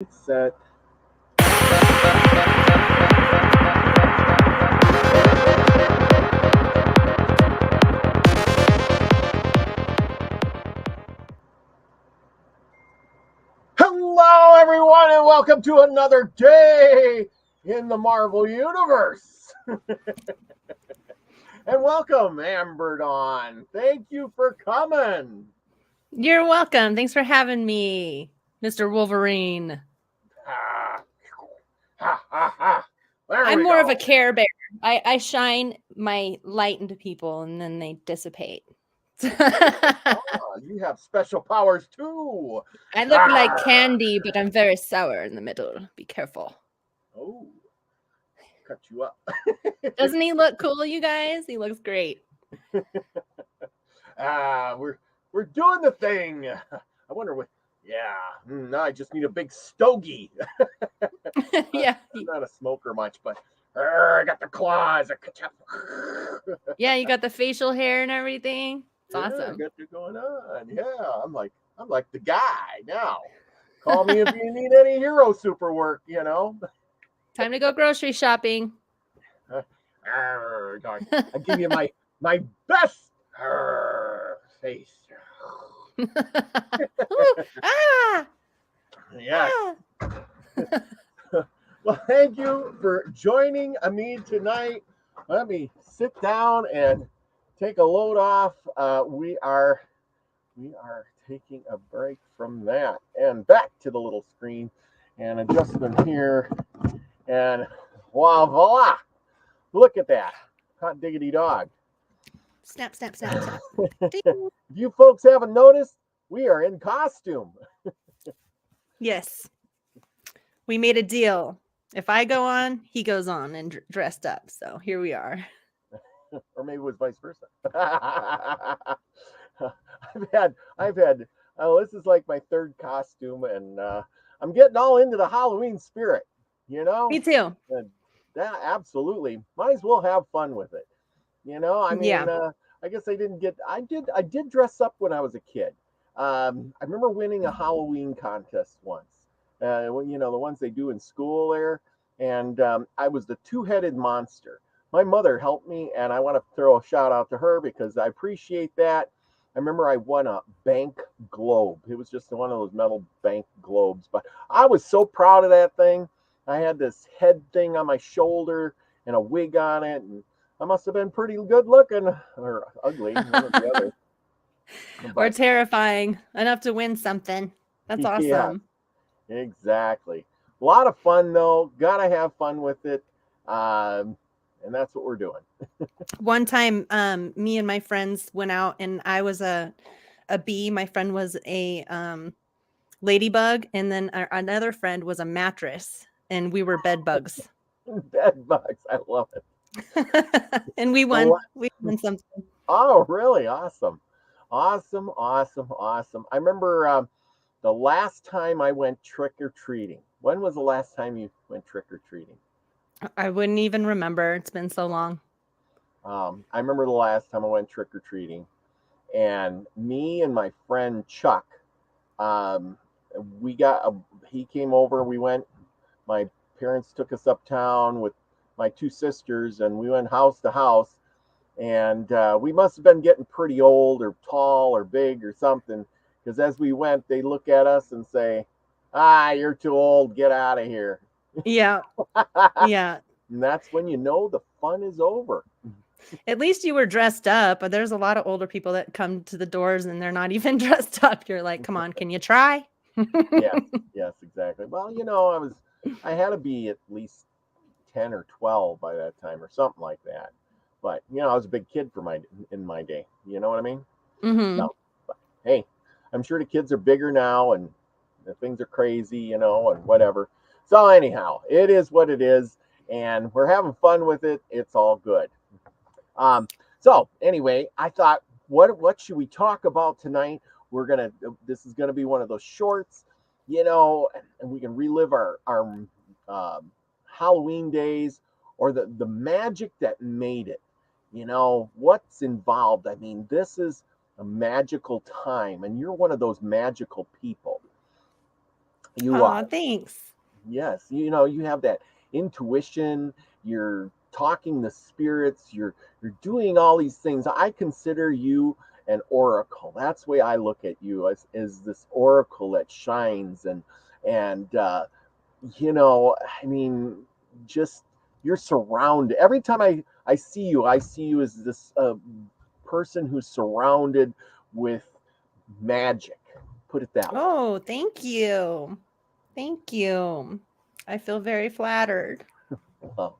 Set. Hello, everyone, and welcome to another day in the Marvel Universe. And welcome, Amber Dawn. Thank you for coming. You're welcome. Thanks for having me, Mr. Wolverine. Ha, ha, ha, ha. I'm more of a Care Bear. I shine my light into people and then they dissipate. You have special powers too. I look like candy, but I'm very sour in the middle. Be careful. Oh, cut you up. Doesn't he look cool, you guys? He looks great. We're doing the thing. I wonder what. Yeah, no, I just need a big stogie. Yeah. I'm not a smoker much, but I got the claws. Yeah, you got the facial hair and everything. It's awesome. I got you going on. Yeah, I'm like the guy now. Call me if you need any hero super work. Time to go grocery shopping. I give you my best face. Yeah. Well, thank you for joining me tonight. Let me sit down and take a load off. We are taking a break from that and back to the little screen and adjustment here. And voila! Look at that. Hot diggity dog. Snap, snap, snap, snap. If you folks haven't noticed, we are in costume. Yes. We made a deal. If I go on, he goes on and dressed up. So here we are. Or maybe it was vice versa. I've had this is like my third costume, and I'm getting all into the Halloween spirit, Me too. And that absolutely might as well have fun with it. I mean, Yeah. I guess I did dress up when I was a kid. I remember winning a Halloween contest once. The ones they do in school there, and I was the two-headed monster. My mother helped me, and I want to throw a shout out to her because I appreciate that. I remember I won a bank globe. It was just one of those metal bank globes, but I was so proud of that thing. I had this head thing on my shoulder and a wig on it, and I must have been pretty good looking or ugly, one or the other. Or terrifying enough to win something. That's awesome. Yeah, exactly. A lot of fun though. Gotta have fun with it. And that's what we're doing. One time, me and my friends went out, and I was a bee. My friend was a ladybug, and then another friend was a mattress, and we were bed bugs. Bed bugs. I love it. And we won. We won something. Oh, really? Awesome. Awesome. I remember the last time I went trick or treating. When was the last time you went trick or treating? I wouldn't even remember. It's been so long. I remember the last time I went trick or treating, and me and my friend Chuck, he came over. We went. My parents took us uptown with my two sisters, and we went house to house. And we must have been getting pretty old or tall or big or something, because as we went, they look at us and say, you're too old, get out of here. Yeah. Yeah. And that's when you know the fun is over. At least you were dressed up, but there's a lot of older people that come to the doors and they're not even dressed up. You're like, come on, can you try? Yes, exactly. Well, I had to be at least 10 or 12 by that time or something like that. But, I was a big kid in my day. You know what I mean? Mm-hmm. No, but, hey, I'm sure the kids are bigger now and the things are crazy, and whatever. So anyhow, it is what it is, and we're having fun with it. It's all good. So anyway, I thought, what should we talk about tonight? This is gonna be one of those shorts, and we can relive our Halloween days or the magic that made it. What's involved. I mean, this is a magical time, and you're one of those magical people. You Oh, are. thanks. Yes, you have that intuition. You're talking the spirits. You're doing all these things. I consider you an oracle. That's the way I look at you, as this oracle that shines. And I mean, just you're surrounded. Every time I see you as this person who's surrounded with magic. Put it that way. Oh, thank you. Thank you. I feel very flattered. Well,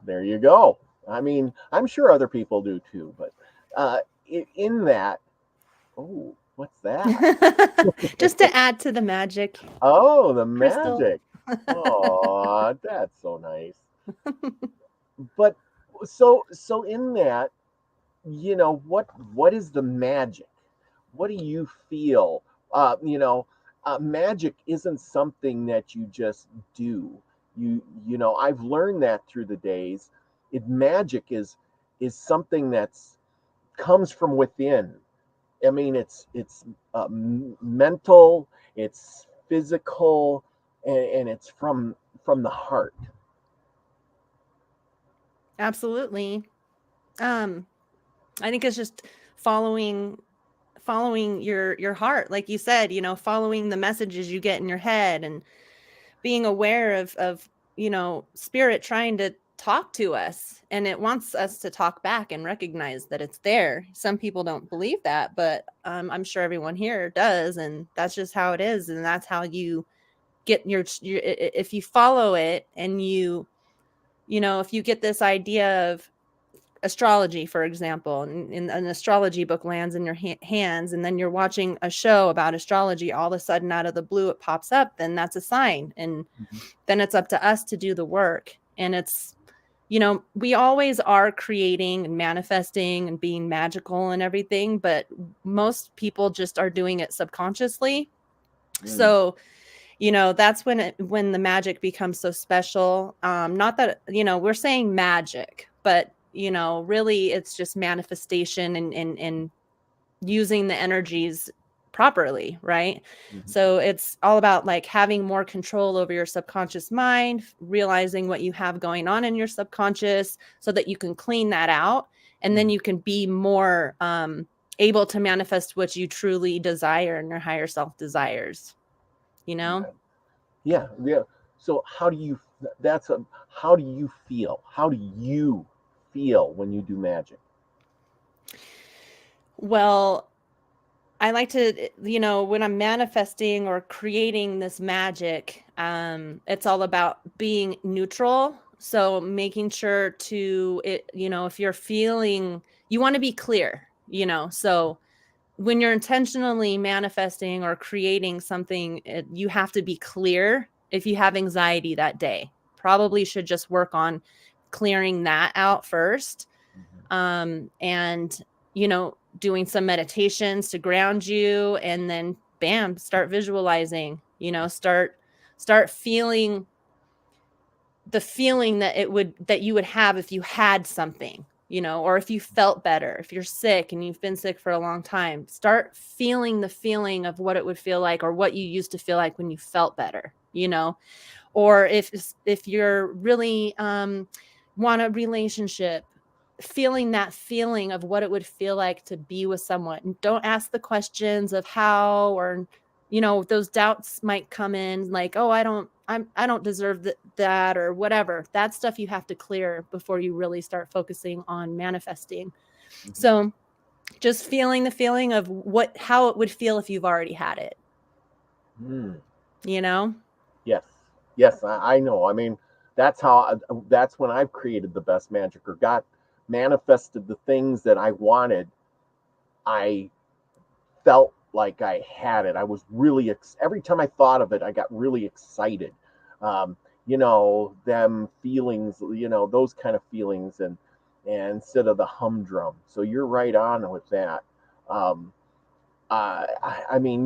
there you go. I mean, I'm sure other people do too, but in that, oh, what's that? Just to add to the magic, Oh, the crystal. magic. Oh, that's so nice. But so in that, what is the magic? What do you feel? Magic isn't something that you just do. I've learned that through the days. Magic is something that's comes from within. I mean, it's mental, it's physical, and it's from the heart. Absolutely. Um, I think it's just following your heart, like you said, following the messages you get in your head and being aware of spirit trying to talk to us, and it wants us to talk back and recognize that it's there. Some people don't believe that, but I'm sure everyone here does, and that's just how it is, and that's how you get your if you follow it, and if you get this idea of astrology, for example, and an astrology book lands in your hands, and then you're watching a show about astrology, all of a sudden out of the blue it pops up, then that's a sign. And Mhm. then it's up to us to do the work. And it's, we always are creating and manifesting and being magical and everything, but most people just are doing it subconsciously. Mm, So that's when the magic becomes so special. Not that we're saying magic, but really it's just manifestation and using the energies properly, right? mhm. So it's all about like having more control over your subconscious mind, realizing what you have going on in your subconscious so that you can clean that out, and then Mhm. you can be more able to manifest what you truly desire and your higher self desires, you know? Right. Yeah, yeah. So how do you feel? How do you feel when you do magic? Well, I like to, when I'm manifesting or creating this magic, it's all about being neutral. So making sure to it, if you're feeling, you want to be clear, so when you're intentionally manifesting or creating something, you have to be clear. If you have anxiety that day, probably should just work on clearing that out first. Mhm. And doing some meditations to ground you, and then bam, start visualizing, start feeling the feeling that you would have if you had something, or if you felt better. If you're sick and you've been sick for a long time, start feeling the feeling of what it would feel like, or what you used to feel like when you felt better, or if you're really want a relationship, feeling that feeling of what it would feel like to be with someone. And don't ask the questions of how, or those doubts might come in, like, oh, I don't deserve that, or whatever. That stuff you have to clear before you really start focusing on manifesting. Mhm. So just feeling the feeling of how it would feel if you've already had it, Mm. you know Yes, yes, I know. I mean, that's when I've created the best magic or got manifested the things that I wanted. I felt like I had it. I was really every time I thought of it, I got really excited. Them feelings, those kind of feelings, and instead of the humdrum. So you're right on with that. Um, I mean,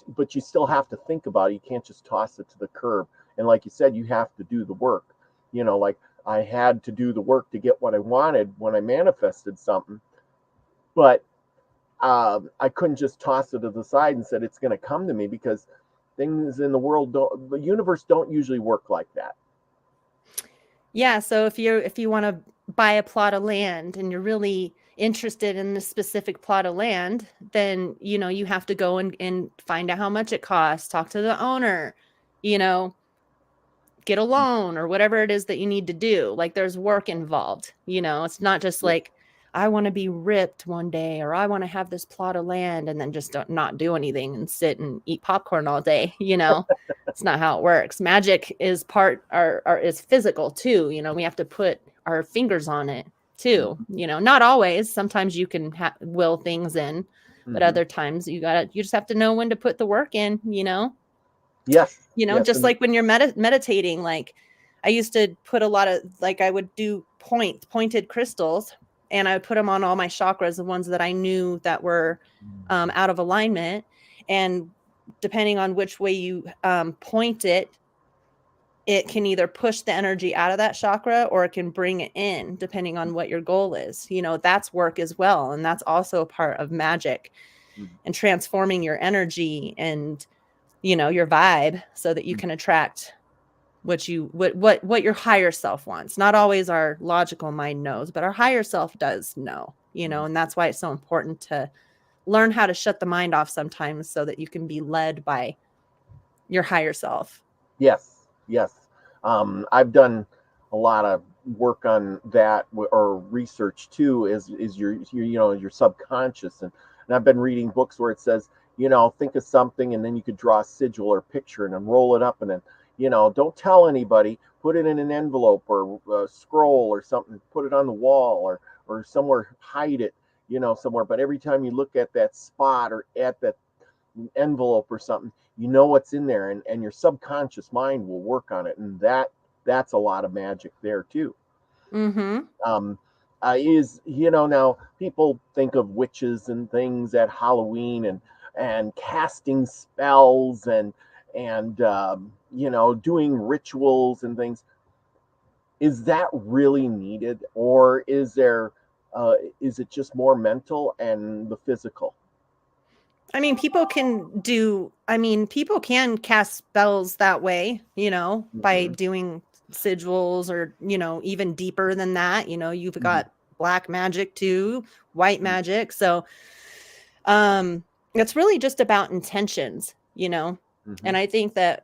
but you still have to think about it. You can't just toss it to the curb. And like you said, you have to do the work. Like I had to do the work to get what I wanted when I manifested something, but I couldn't just toss it to the side and said it's going to come to me, because things in the world the universe don't usually work like that. Yeah, so if you want to buy a plot of land and you're really interested in this specific plot of land, then you have to go and find out how much it costs, talk to the owner, you know, get a loan or whatever it is that you need to do. Like there's work involved, it's not just Yeah. like I want to be ripped one day or I want to have this plot of land and then just not do anything and sit and eat popcorn all day. It's not how it works. Magic is is physical too. We have to put our fingers on it too. Not always. Sometimes you can will things in, but other times you just have to know when to put the work in. Yes. Yes. Just like when you're meditating, like I used to put a lot of, like I would do pointed crystals and I would put them on all my chakras, the ones that I knew that were out of alignment. And depending on which way you point it can either push the energy out of that chakra or it can bring it in, depending on what your goal is. That's work as well. And that's also a part of magic and transforming your energy and your vibe so that you can attract what your higher self wants. Not always our logical mind knows, but our higher self does know, and that's why it's so important to learn how to shut the mind off sometimes so that you can be led by your higher self. Yes. I've done a lot of work on that or research too, is your subconscious. And I've been reading books where it says, think of something and then you could draw a sigil or picture and then roll it up and then, don't tell anybody, put it in an envelope or a scroll or something, put it on the wall or somewhere, hide it, somewhere. But every time you look at that spot or at that envelope or something, what's in there, and your subconscious mind will work on it. And that's a lot of magic there too. Is now people think of witches and things at Halloween and casting spells and doing rituals and things. Is that really needed, or is it just more mental and the physical? People can cast spells that way, by doing sigils or, even deeper than that. You've got black magic too, white magic. So it's really just about intentions, and I think that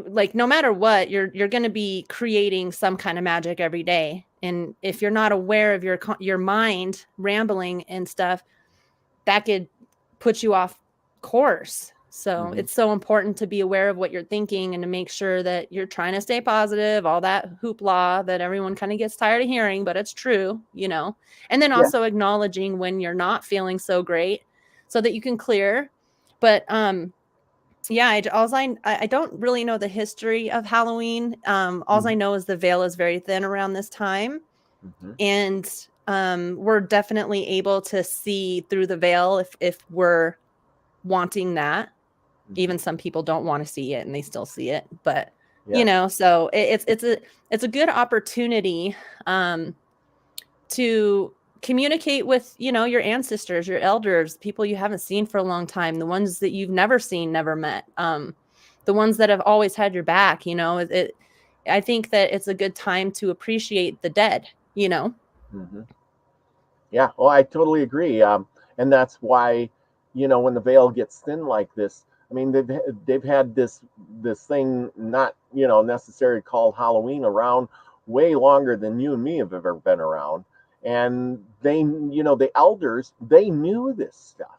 like no matter what, you're going to be creating some kind of magic every day. And if you're not aware of your mind rambling and stuff, that could put you off course. So it's so important to be aware of what you're thinking and to make sure that you're trying to stay positive, all that hoopla that everyone kind of gets tired of hearing, but it's true, and then also acknowledging when you're not feeling so great so that you can clear. But I don't really know the history of Halloween. All I know is the veil is very thin around this time. And we're definitely able to see through the veil if we're wanting that. Even some people don't want to see it and they still see it. But so it's a good opportunity to communicate with your ancestors, your elders, people you haven't seen for a long time, the ones that you've never seen, never met, the ones that have always had your back. I think that it's a good time to appreciate the dead. Yeah, well, I totally agree. And that's why, when the veil gets thin like this, I mean, they've had this thing not, necessarily called Halloween around way longer than you and me have ever been around. And they, the elders, they knew this stuff.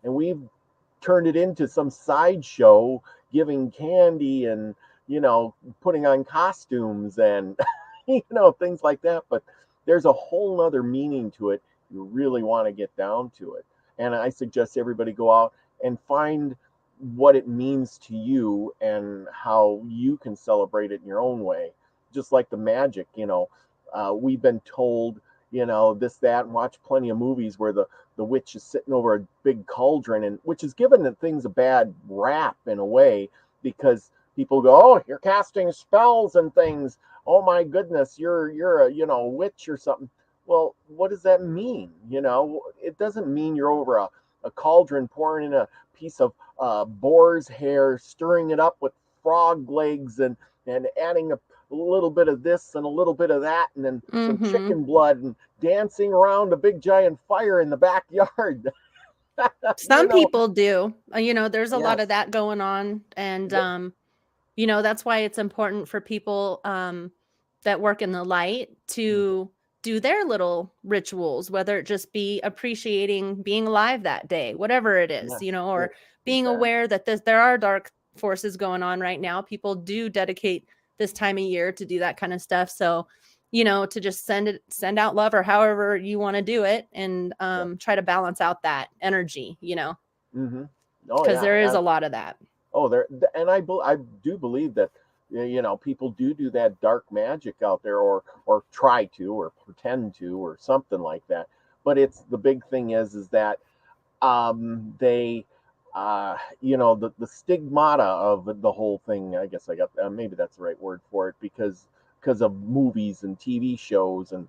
And we've turned it into some sideshow, giving candy and, putting on costumes and, things like that. But there's a whole nother meaning to it. You really want to get down to it. And I suggest everybody go out and find what it means to you and how you can celebrate it in your own way. Just like the magic, we've been told, this, that, and watch plenty of movies where the witch is sitting over a big cauldron, and which is given the things a bad rap in a way, because people go, oh, you're casting spells and things. Oh my goodness, you're a witch or something. Well, what does that mean? It doesn't mean you're over a cauldron pouring in a piece of boar's hair, stirring it up with frog legs, and adding a little bit of this and a little bit of that, and then some Mm-hmm. chicken blood, and dancing around a big giant fire in the backyard. you Some know, people do. There's a lot of yes, that going on, and yeah, that's why it's important for people that work in the light to do their little rituals, whether it just be appreciating being alive that day, whatever it is, yes, or being exactly. aware that there are dark forces going on right now. People do dedicate this time of year to do that kind of stuff. So, to just send out love, or however you want to do it, and Yeah. try to balance out that energy, hmm Oh because yeah. there is a lot of that. Oh, there, and I do believe that people do that dark magic out there, or try to, or pretend to, or something like that. But it's the big thing is that they the stigmata of the whole thing. I guess I got maybe that's the right word for it, because of movies and TV shows, and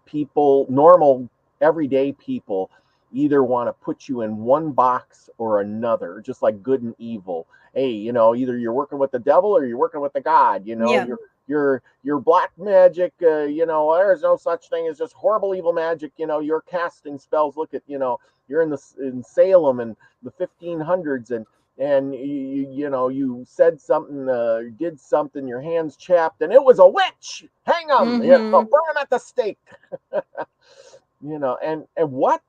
people, normal everyday people, either want to put you in one box or another, just like good and evil. Hey, either you're working with the devil or you're working with the God. Yeah. Your black magic. There's no such thing as just horrible evil magic. You're casting spells. Look at you're in Salem in the 1500s, and you said something, did something, your hands chapped, and it was a witch. Hang them, Mm-hmm. burn them at the stake. And what?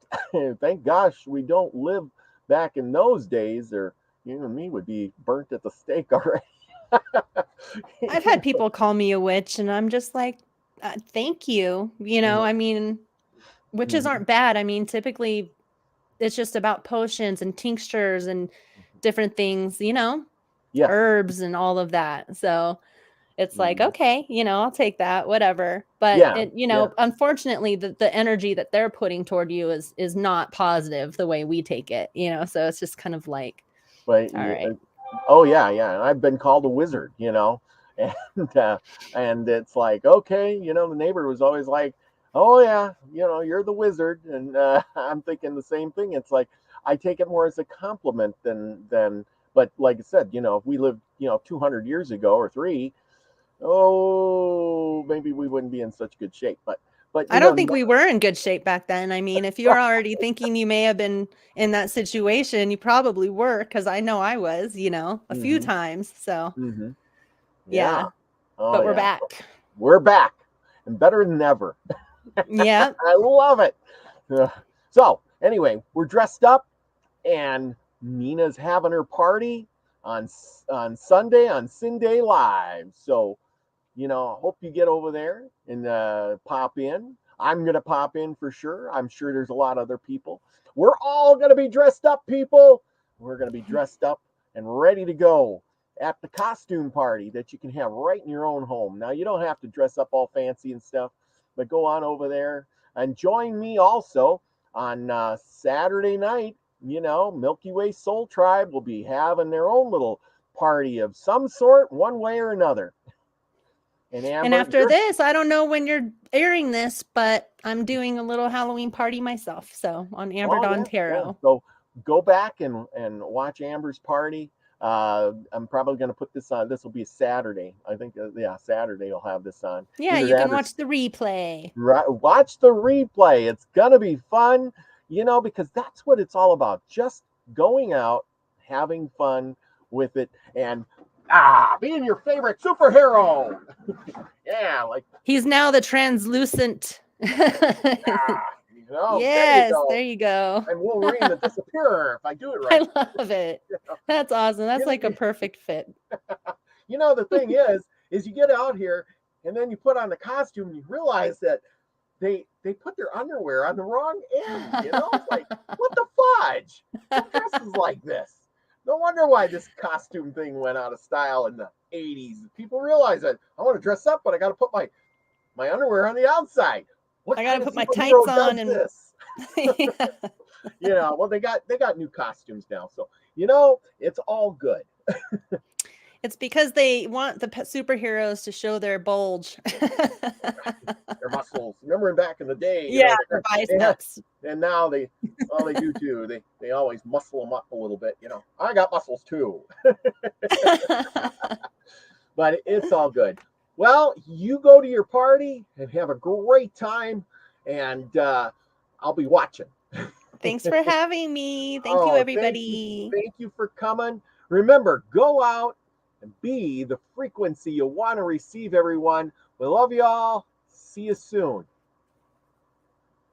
Thank gosh we don't live back in those days, or you and me would be burnt at the stake already. I've you had people call me a witch, and I'm just like, thank you. know? I mean, witches Mhm. aren't bad. I mean, typically it's just about potions and tinctures and different things, Yes. herbs and all of that. So it's like, Mhm. okay, I'll take that, whatever. But Yeah. it, Yeah. unfortunately, the energy that they're putting toward you is not positive the way we take it, So it's just kind of like, But all right. oh yeah, yeah. And I've been called a wizard. And and it's like, okay, the neighbor was always like, oh yeah, you're the wizard, and I'm thinking the same thing. It's like I take it more as a compliment than. But like I said, if we lived 200 years ago or three, oh, maybe we wouldn't be in such good shape. But I don't think we were in good shape back then. I mean, if you're already thinking you may have been in that situation, you probably were, because I know I was, a few hmm times. So, hmm yeah, yeah, oh but we're yeah, back. we're back and better than ever. Yeah. I love it. Ugh. So anyway, we're dressed up, and Nina's having her party on Sunday on Sin Day Live. So hope you get over there and pop in. I'm gonna pop in for sure. I'm sure there's a lot of other people. We're all gonna be dressed up, people. We're gonna be dressed up and ready to go at the costume party that you can have right in your own home. Now you don't have to dress up all fancy and stuff, but go on over there and join me also on Saturday night. Milky Way Soul Tribe will be having their own little party of some sort, one way or another. And And Amber, after this, I don't know when you're airing this, but I'm doing a little Halloween party myself. So on Amber oh Dawn yeah, yeah. Tarot. So go back and watch Amber's party. I'm probably going to put this on. This will be Saturday. I think, yeah, Saturday you'll have this on. Yeah, Either you that can or watch the replay. watch the replay. It's going to be fun, because that's what it's all about. Just going out, having fun with it, and being your favorite superhero. Yeah, like He's now the translucent. there you Yes, go. there you go. I'm Wolverine the Disappearer if I do it I right. love it. That's awesome. That's You, like a perfect fit. the thing is you get out here and then you put on the costume and you realize that they put their underwear on the wrong end. It's like, what the fudge? Who dresses like this? No wonder why this costume thing went out of style in the 80s. People realize that I want to dress up, but I got to put my underwear on the outside. What I gotta kind of put my tights superhero on does and this? yeah. Well, they got new costumes now, so it's all good. It's because they want the superheroes to show their bulge. Their muscles. Remember back in the day, Yeah, they their had, biceps. and now Well, they do too. They always muscle them up a little bit. I got muscles too, but it's all good. Well, you go to your party and have a great time, and I'll be watching. Thanks for having me. Thank you, Oh, everybody. thank you for coming. Remember, go out and be the frequency you want to receive, everyone. We love you all. See you soon.